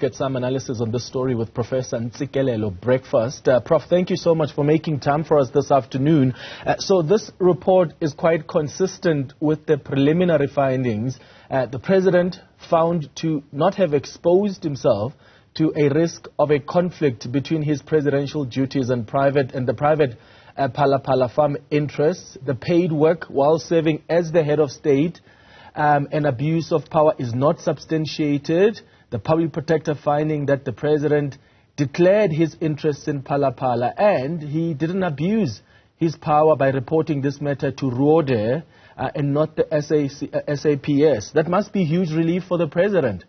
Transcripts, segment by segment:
Get some analysis on this story with Professor Ntsikelelo Breakfast. Prof, thank you so much for making time for us this afternoon. So this report is quite consistent with the preliminary findings. The President found to not have exposed himself to a risk of a conflict between his presidential duties and the private Phala Phala farm interests. The paid work while serving as the head of state and abuse of power is not substantiated. The public protector finding that the President declared his interests in Phala Phala and he didn't abuse his power by reporting this matter to RODE and not the SAPS. That must be huge relief for the President.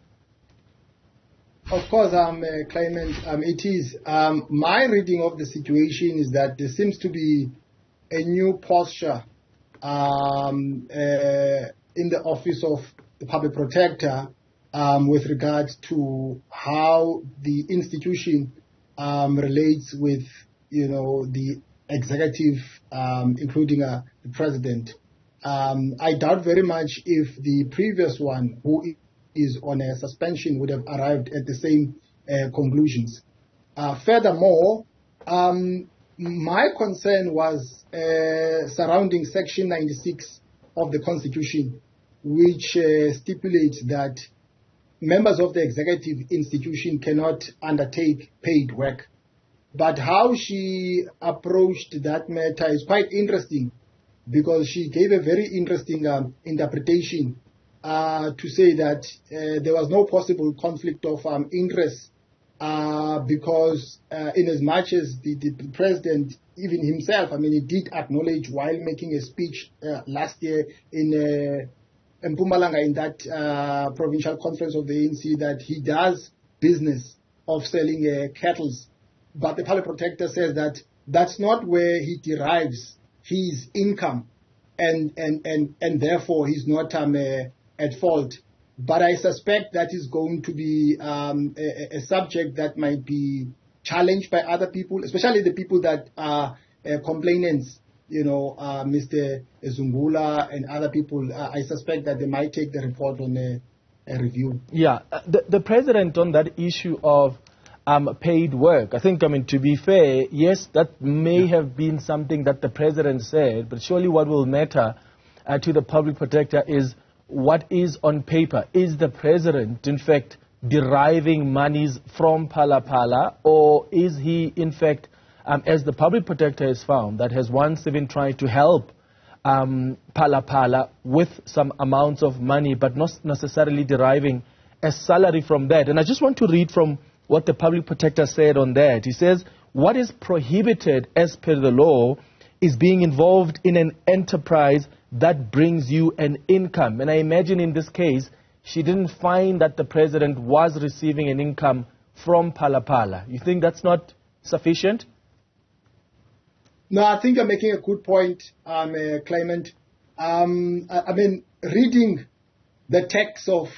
Of course, Clement, it is. My reading of the situation is that there seems to be a new posture in the office of the public protector with regards to how the institution relates with, the executive, including the President. I doubt very much if the previous one, who is on a suspension, would have arrived at the same conclusions. Furthermore, my concern was surrounding Section 96 of the Constitution, which stipulates that members of the executive institution cannot undertake paid work. But how she approached that matter is quite interesting, because she gave a very interesting interpretation to say that there was no possible conflict of interest because in as much as the President, even himself, he did acknowledge while making a speech last year in Mpumalanga, in that provincial conference of the ANC, that he does business of selling cattle. But the public protector says that that's not where he derives his income, and therefore he's not at fault. But I suspect that is going to be a subject that might be challenged by other people, especially the people that are complainants, Mr. Zungula and other people. I suspect that they might take the report on a review. Yeah, the President on that issue of paid work, I think, to be fair, yes, that may have been something that the President said, but surely what will matter to the public protector is what is on paper. Is the President, in fact, deriving monies from Phala Phala, or is he, in fact, as the public protector has found, that has once even tried to help Phala Phala with some amounts of money, but not necessarily deriving a salary from that? And I just want to read from what the public protector said on that. He says, what is prohibited as per the law is being involved in an enterprise that brings you an income. And I imagine in this case, she didn't find that the President was receiving an income from Phala Phala. You think that's not sufficient? No, I think you're making a good point, Clement. Reading the text of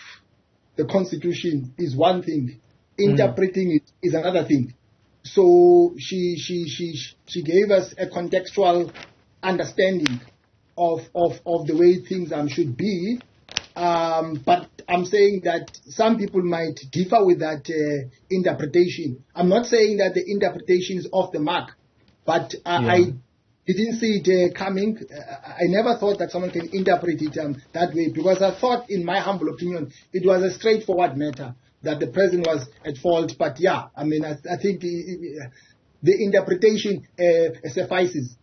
the Constitution is one thing. Interpreting it is another thing. So she gave us a contextual understanding of the way things should be. But I'm saying that some people might differ with that interpretation. I'm not saying that the interpretation is off the mark, but I didn't see it coming. I never thought that someone can interpret it that way, because I thought, in my humble opinion, it was a straightforward matter, that the President was at fault. But I think the interpretation suffices.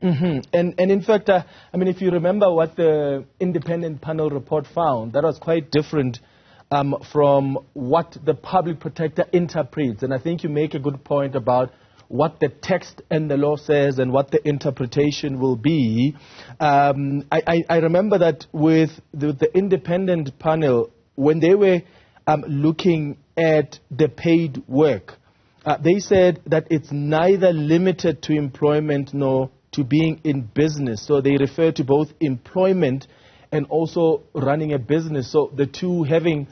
And in fact, if you remember what the independent panel report found, that was quite different from what the public protector interprets. And I think you make a good point about what the text and the law says and what the interpretation will be. I remember that with the independent panel, when they were looking at the paid work, they said that it's neither limited to employment nor to being in business. So they refer to both employment and also running a business. So the two having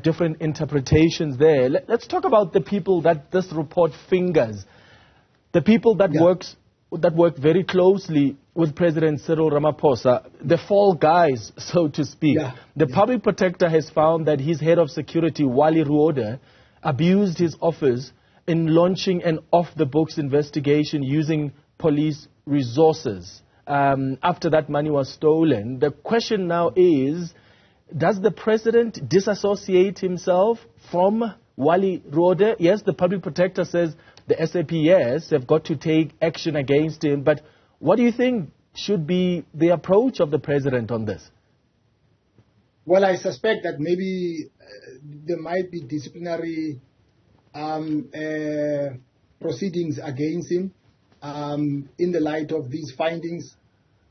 different interpretations there. Let's talk about the people that this report fingers. The people that work very closely with President Cyril Ramaphosa, the fall guys, so to speak. The public protector has found that his head of security, Wali Ruode, abused his office in launching an off-the-books investigation using police resources after that money was stolen. The question now is, does the president disassociate himself from Wally Rode? Yes, the public protector says the SAPS have got to take action against him, but what do you think should be the approach of the president on this? Well, I suspect that maybe there might be disciplinary proceedings against him in the light of these findings.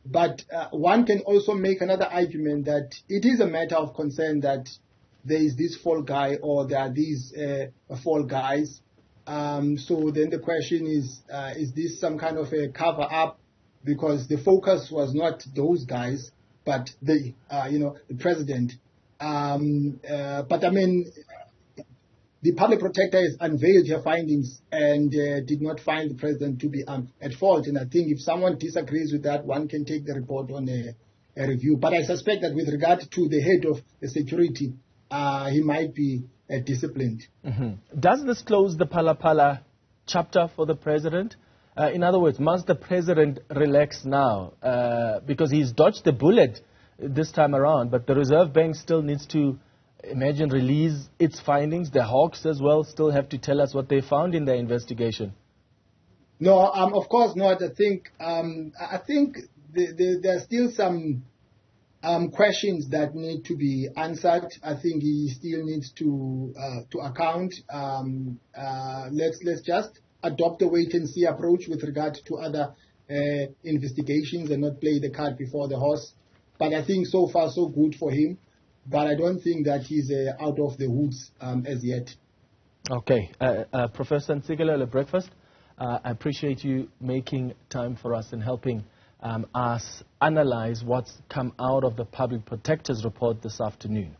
But one can also make another argument that it is a matter of concern that there is this fall guy or there are these fall guys. So then the question is this some kind of a cover-up? Because the focus was not those guys, but the president. But I mean, the public protector has unveiled her findings and did not find the president to be at fault. And I think if someone disagrees with that, one can take the report on a review. But I suspect that with regard to the head of the security, he might be disciplined. Mm-hmm. Does this close the Phala Phala chapter for the president? In other words, must the president relax now? Because he's dodged the bullet this time around, but the Reserve Bank still needs to, release its findings. The Hawks as well still have to tell us what they found in their investigation. No, of course not. I think there are still some questions that need to be answered. I think he still needs to account. Let's just adopt a wait-and-see approach with regard to other investigations and not play the cart before the horse. But I think so far so good for him. But I don't think that he's out of the woods as yet. Okay. Professor Ntsikelelo Breakfast, I appreciate you making time for us and helping us analyze what's come out of the Public Protector's report this afternoon.